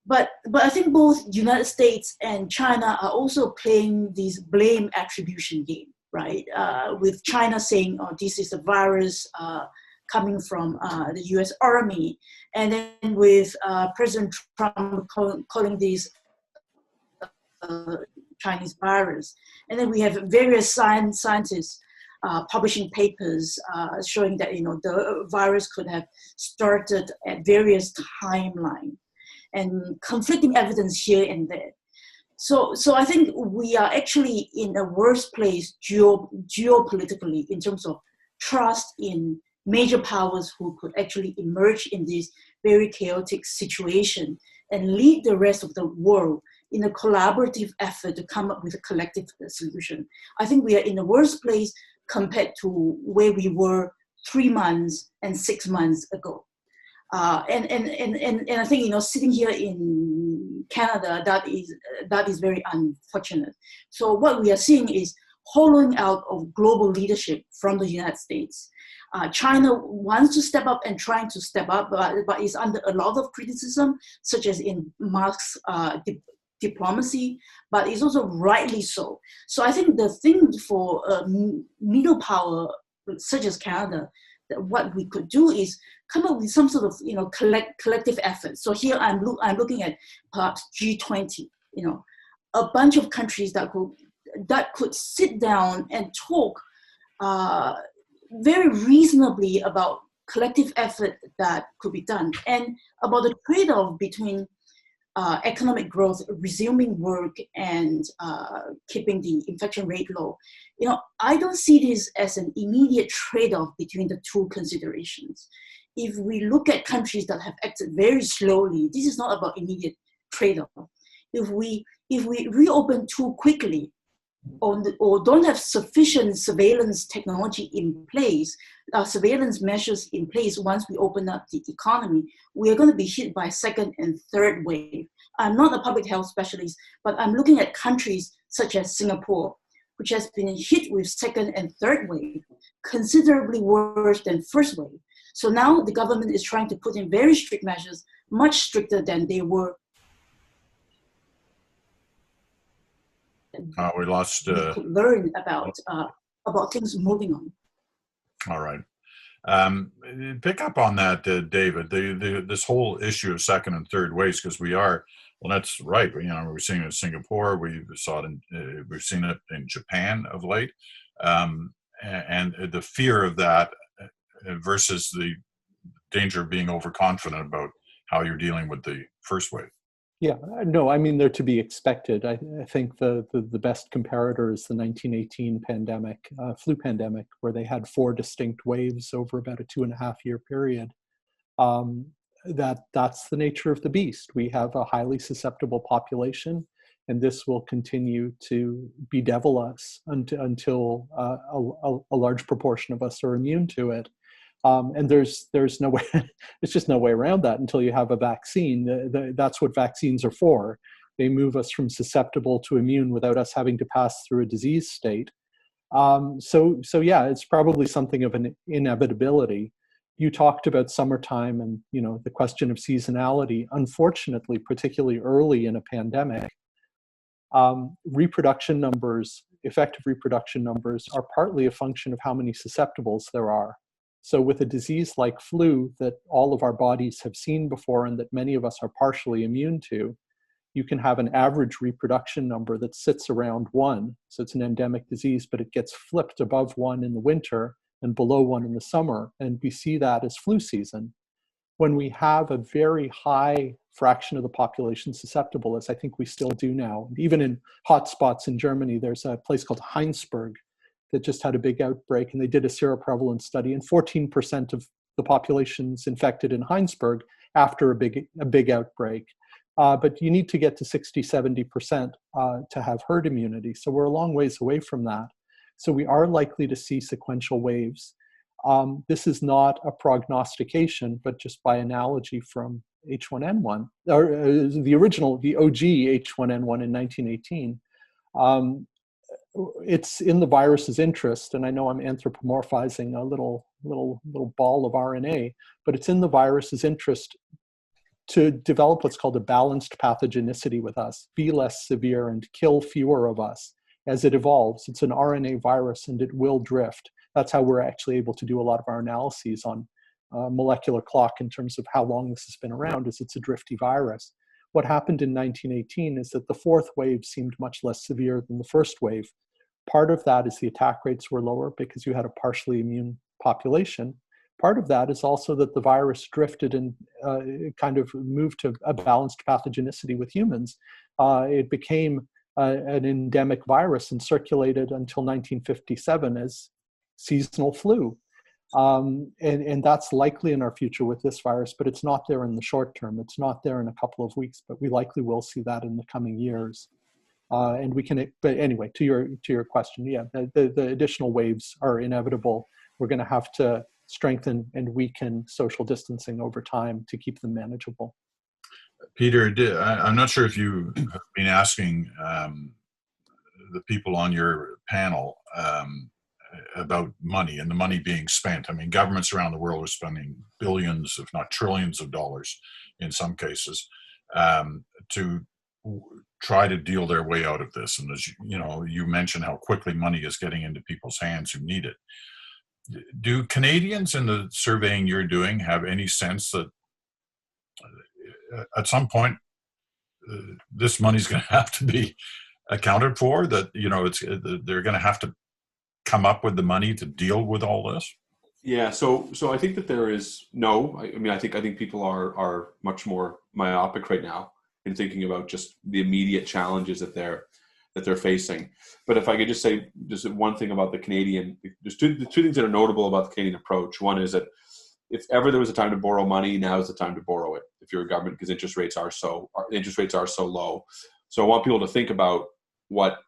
But I think both United States and China are also playing this blame attribution game, right? With China saying, oh, this is a virus coming from the US Army, and then with President Trump calling this Chinese virus. And then we have various scientists publishing papers showing that, you know, the virus could have started at various timelines and conflicting evidence here and there. So I think we are actually in a worse place geopolitically in terms of trust in major powers who could actually emerge in this very chaotic situation and lead the rest of the world in a collaborative effort to come up with a collective solution. I think we are in a worse place compared to where we were 3 months and 6 months ago. And I think, you know, sitting here in Canada, that is very unfortunate. So what we are seeing is hollowing out of global leadership from the United States. China wants to step up and trying to step up, but is under a lot of criticism, such as in Musk's diplomacy, but it's also rightly so. So I think the thing for middle power, such as Canada, that what we could do is come up with some sort of, you know, collective effort. So here I'm looking at perhaps G20, you know, a bunch of countries that could sit down and talk very reasonably about collective effort that could be done and about the trade-off between economic growth, resuming work, and keeping the infection rate low. You know, I don't see this as an immediate trade-off between the two considerations. If we look at countries that have acted very slowly, this is not about immediate trade-off. If we reopen too quickly, or don't have sufficient surveillance technology in place, surveillance measures in place once we open up the economy, we are going to be hit by second and third wave. I'm not a public health specialist, but I'm looking at countries such as Singapore, which has been hit with second and third wave, considerably worse than first wave. So now the government is trying to put in very strict measures, much stricter than they were. We lost. We could learn about things moving on. All right. Pick up on that, David. This whole issue of second and third waves, because we are. Well, that's right. You know, we're seeing it in Singapore. We've seen it in Japan of late, and the fear of that versus the danger of being overconfident about how you're dealing with the first wave. Yeah, no, I mean, they're to be expected. I think the best comparator is the 1918 pandemic, flu pandemic, where they had 4 distinct waves over about a 2.5-year period. That's the nature of the beast. We have a highly susceptible population, and this will continue to bedevil us until a large proportion of us are immune to it. And there's no way, it's just no way around that until you have a vaccine. That's what vaccines are for. They move us from susceptible to immune without us having to pass through a disease state. So yeah, it's probably something of an inevitability. You talked about summertime and, the question of seasonality. Unfortunately, particularly early in a pandemic, reproduction numbers, effective reproduction numbers, are partly a function of how many susceptibles there are. So with a disease like flu that all of our bodies have seen before and that many of us are partially immune to, you can have an average reproduction number that sits around 1. So it's an endemic disease, but it gets flipped above 1 in the winter and below 1 in the summer. And we see that as flu season. When we have a very high fraction of the population susceptible, as I think we still do now, even in hotspots in Germany, there's a place called Heinsberg that just had a big outbreak, and they did a seroprevalence study, and 14% of the population's infected in Heinsberg after a big outbreak. But you need to get to 60, 70% to have herd immunity. So we're a long ways away from that. So we are likely to see sequential waves. This is not a prognostication, but just by analogy from H1N1, or the OG H1N1 in 1918. It's in the virus's interest, and I know I'm anthropomorphizing a little ball of RNA, but it's in the virus's interest to develop what's called a balanced pathogenicity with us, be less severe and kill fewer of us as it evolves. It's an RNA virus and it will drift. That's how we're actually able to do a lot of our analyses on molecular clock in terms of how long this has been around, is it's a drifty virus. What happened in 1918 is that the fourth wave seemed much less severe than the first wave. Part of that is the attack rates were lower because you had a partially immune population. Part of that is also that the virus drifted and kind of moved to a balanced pathogenicity with humans. It became an endemic virus and circulated until 1957 as seasonal flu. And that's likely in our future with this virus, but it's not there in the short term. It's not there in a couple of weeks, but we likely will see that in the coming years. And we can, but anyway, to your question, yeah, the additional waves are inevitable. We're going to have to strengthen and weaken social distancing over time to keep them manageable. Peter, I'm not sure if you have been asking the people on your panel about money and the money being spent. I mean, governments around the world are spending billions, if not trillions of dollars in some cases to try to deal their way out of this. And as you mentioned how quickly money is getting into people's hands who need it. Do Canadians in the surveying you're doing have any sense that at some point this money's going to have to be accounted for, that they're going to have to come up with the money to deal with all this? Yeah, so I think that there is I think people are much more myopic right now in thinking about just the immediate challenges that they're facing. But if I could just say just one thing about the Canadian, there's two things that are notable about the Canadian approach. One is that if ever there was a time to borrow money, now is the time to borrow it if you're a government, because interest rates are so low. So I want people to think about what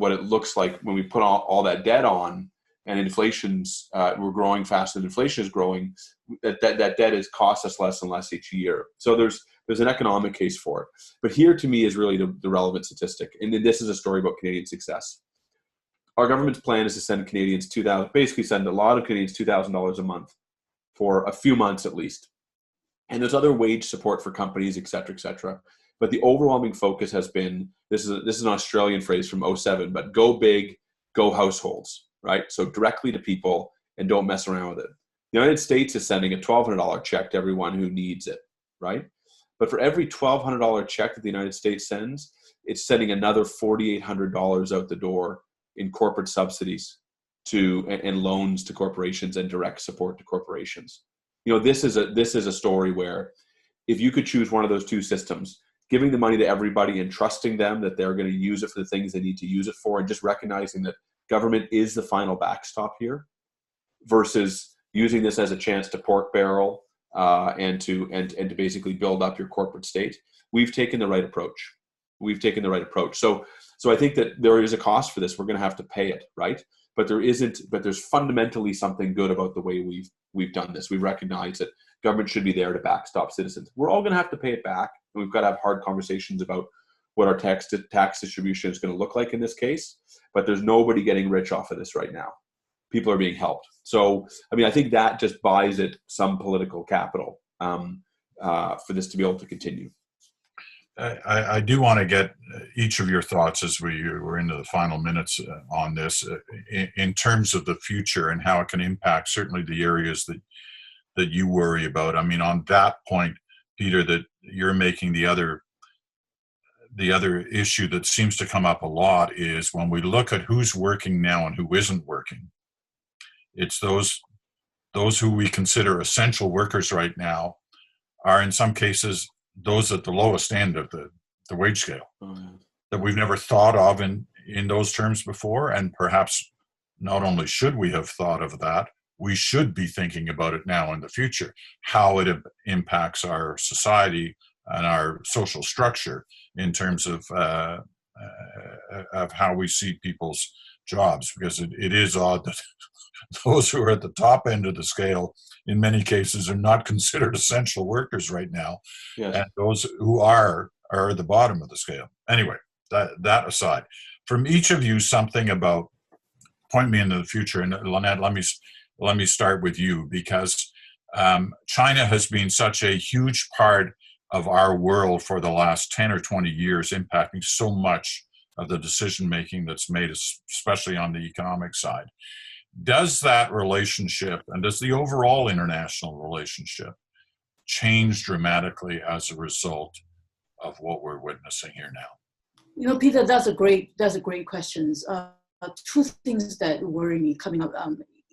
it looks like when we put all that debt on, and inflation's we're growing faster than inflation is growing. That debt has cost us less and less each year. So there's an economic case for it. But here to me is really the relevant statistic, and then this is a story about Canadian success. Our government's plan is to send Canadians send a lot of Canadians $2,000 a month for a few months at least. And there's other wage support for companies, et cetera, et cetera. But the overwhelming focus has been, this is an Australian phrase from 2007, but go big, go households, right? So directly to people and don't mess around with it. The United States is sending a $1,200 check to everyone who needs it, right? But for every $1,200 check that the United States sends, it's sending another $4,800 out the door in corporate subsidies and loans to corporations and direct support to corporations. This is a story where if you could choose one of those two systems, giving the money to everybody and trusting them that they're going to use it for the things they need to use it for, and just recognizing that government is the final backstop here, versus using this as a chance to pork barrel and to basically build up your corporate state, we've taken the right approach. So I think that there is a cost for this. We're going to have to pay it, right? but there's fundamentally something good about the way we've done this. We recognize that government should be there to backstop citizens. We're all going to have to pay it back, and we've got to have hard conversations about what our tax distribution is going to look like in this case. But there's nobody getting rich off of this right now. People are being helped. So, I mean, I think that just buys it some political capital for this to be able to continue. I do want to get each of your thoughts as we're into the final minutes on this in terms of the future and how it can impact certainly the areas that you worry about. I mean, on that point, Peter, that you're making the other issue that seems to come up a lot is when we look at who's working now and who isn't working, it's those who we consider essential workers right now are in some cases those at the lowest end of the wage scale that we've never thought of in those terms before. And perhaps not only should we have thought of that, we should be thinking about it now in the future, how it impacts our society and our social structure in terms of how we see people's jobs, because it is odd that those who are at the top end of the scale in many cases are not considered essential workers right now. Yes. And those who are at the bottom of the scale. Anyway, that aside, from each of you, something about point me into the future. And Lynette, let me start with you, because China has been such a huge part of our world for the last 10 or 20 years, impacting so much of the decision making that's made, especially on the economic side. Does that relationship and does the overall international relationship change dramatically as a result of what we're witnessing here now? You know, Peter, that's a great question. Two things that worry me coming up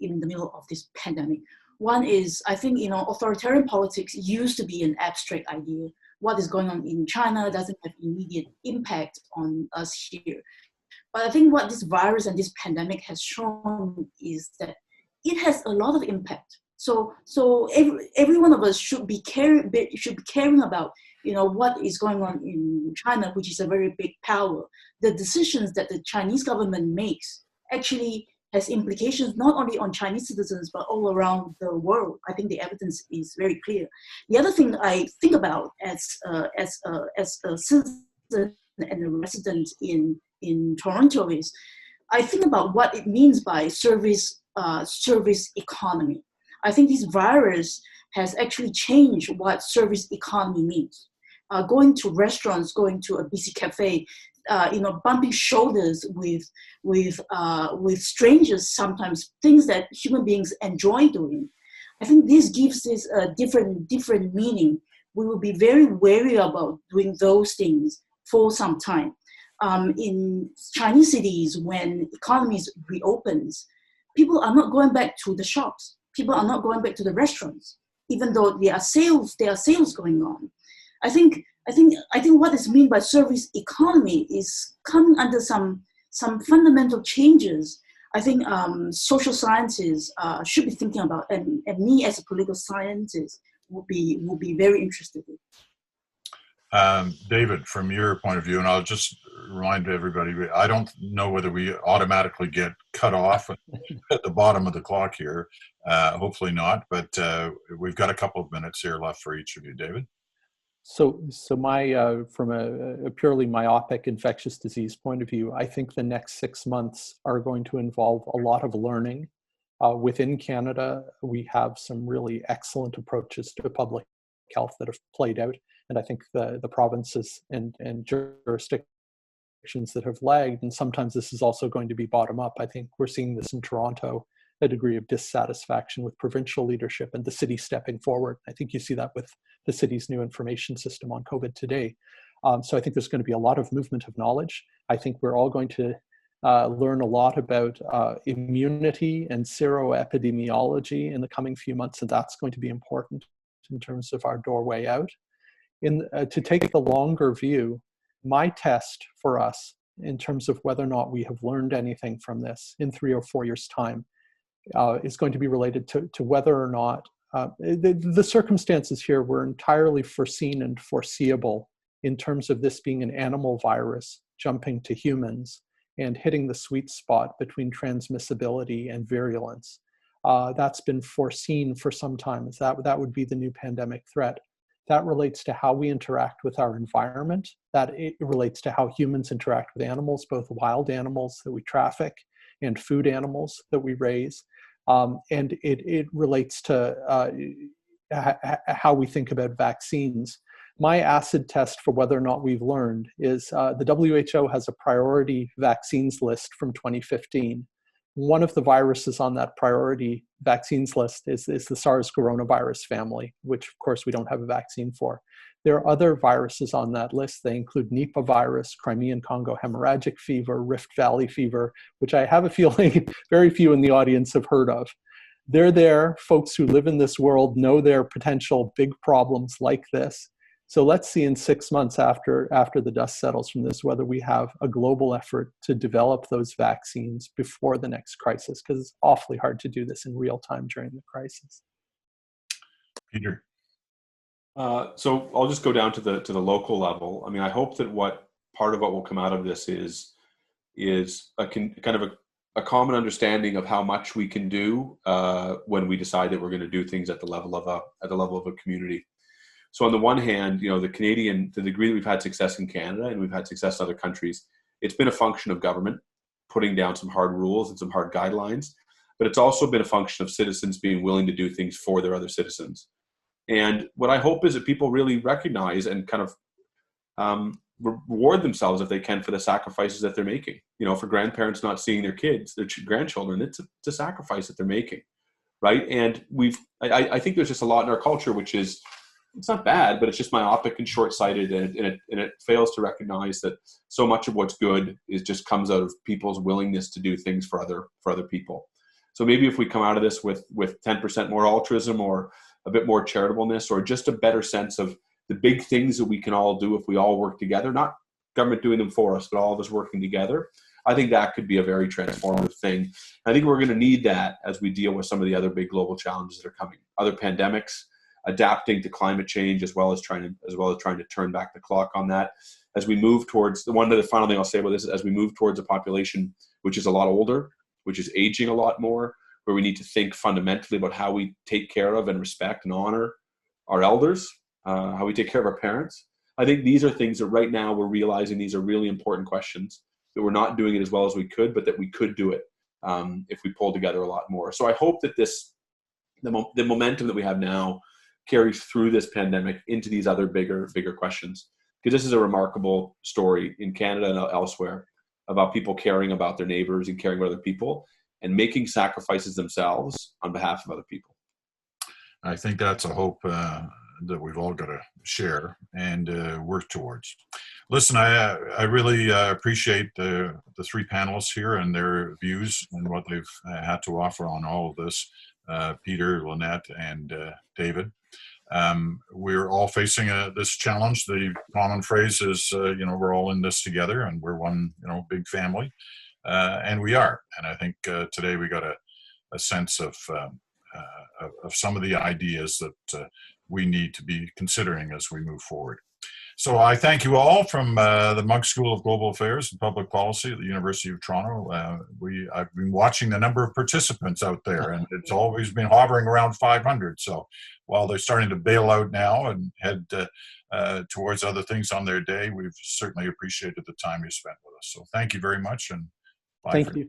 in the middle of this pandemic. One is, I think, authoritarian politics used to be an abstract idea. What is going on in China doesn't have immediate impact on us here. But I think what this virus and this pandemic has shown is that it has a lot of impact. So every one of us should be caring about, what is going on in China, which is a very big power. The decisions that the Chinese government makes actually has implications not only on Chinese citizens, but all around the world. I think the evidence is very clear. The other thing I think about as a citizen and a resident in Toronto is, I think about what it means by service economy. I think this virus has actually changed what service economy means. Going to restaurants, going to a busy cafe, bumping shoulders with strangers, sometimes things that human beings enjoy doing. I think this gives this a different meaning. We will be very wary about doing those things for some time. In Chinese cities, when economies reopens, people are not going back to the shops. People are not going back to the restaurants, even though there are sales going on. I think what is meant by service economy is coming under some fundamental changes. I think social sciences should be thinking about, and me as a political scientist will be very interested in. David, from your point of view, and I'll just remind everybody, I don't know whether we automatically get cut off at the bottom of the clock here. Hopefully not, but we've got a couple of minutes here left for each of you. David? So my from a purely myopic infectious disease point of view, I think the next 6 months are going to involve a lot of learning. Within Canada, we have some really excellent approaches to public health that have played out. And I think the provinces and jurisdictions that have lagged, and sometimes this is also going to be bottom up. I think we're seeing this in Toronto, a degree of dissatisfaction with provincial leadership and the city stepping forward. I think you see that with the city's new information system on COVID today. So I think there's going to be a lot of movement of knowledge. I think we're all going to learn a lot about immunity and seroepidemiology in the coming few months, and that's going to be important in terms of our doorway out. To take the longer view, my test for us in terms of whether or not we have learned anything from this in 3 or 4 years' time is going to be related to whether or not the circumstances here were entirely foreseen and foreseeable in terms of this being an animal virus jumping to humans and hitting the sweet spot between transmissibility and virulence. That's been foreseen for some time, as that would be the new pandemic threat. That relates to how we interact with our environment. That it relates to how humans interact with animals, both wild animals that we traffic and food animals that we raise. And it relates to how we think about vaccines. My acid test for whether or not we've learned is the WHO has a priority vaccines list from 2015. One of the viruses on that priority vaccines list is the SARS coronavirus family, which of course we don't have a vaccine for. There are other viruses on that list. They include Nipah virus, Crimean Congo hemorrhagic fever, Rift Valley fever, which I have a feeling very few in the audience have heard of. They're there. Folks who live in this world know there are potential big problems like this. So let's see in 6 months after the dust settles from this, whether we have a global effort to develop those vaccines before the next crisis, because it's awfully hard to do this in real time during the crisis. Peter. So I'll just go down to the local level. I mean, I hope that part of what will come out of this is a kind of a common understanding of how much we can do when we decide that we're going to do things at the level of a community. So on the one hand, you know, the degree that we've had success in Canada and we've had success in other countries, it's been a function of government putting down some hard rules and some hard guidelines, but it's also been a function of citizens being willing to do things for their other citizens. And what I hope is that people really recognize and kind of reward themselves if they can for the sacrifices that they're making. You know, for grandparents not seeing their kids, their grandchildren, it's a sacrifice that they're making, right? And I think there's just a lot in our culture which is, it's not bad, but it's just myopic and short-sighted, and it fails to recognize that so much of what's good just comes out of people's willingness to do things for other people. So maybe if we come out of this with 10% more altruism, or a bit more charitableness, or just a better sense of the big things that we can all do if we all work together, not government doing them for us, but all of us working together, I think that could be a very transformative thing. I think we're going to need that as we deal with some of the other big global challenges that are coming, other pandemics, adapting to climate change, as well as trying to turn back the clock on that. As we move towards the final thing I'll say about this is, as we move towards a population which is a lot older, which is aging a lot more, where we need to think fundamentally about how we take care of and respect and honor our elders, how we take care of our parents. I think these are things that right now we're realizing these are really important questions, that we're not doing it as well as we could, but that we could do it if we pull together a lot more. So I hope that the momentum that we have now carries through this pandemic into these other bigger questions, because this is a remarkable story in Canada and elsewhere about people caring about their neighbors and caring about other people and making sacrifices themselves on behalf of other people. I think that's a hope that we've all got to share and work towards. Listen, I really appreciate the three panelists here and their views and what they've had to offer on all of this, Peter, Lynette, and David. We're all facing this challenge. The common phrase is, we're all in this together, and we're one, big family, and we are. And I think today we got a sense of some of the ideas that we need to be considering as we move forward. So I thank you all from the Munk School of Global Affairs and Public Policy at the University of Toronto. I've been watching the number of participants out there, and it's always been hovering around 500. So while they're starting to bail out now and head towards other things on their day, we've certainly appreciated the time you spent with us. So thank you very much, and bye. Thank you.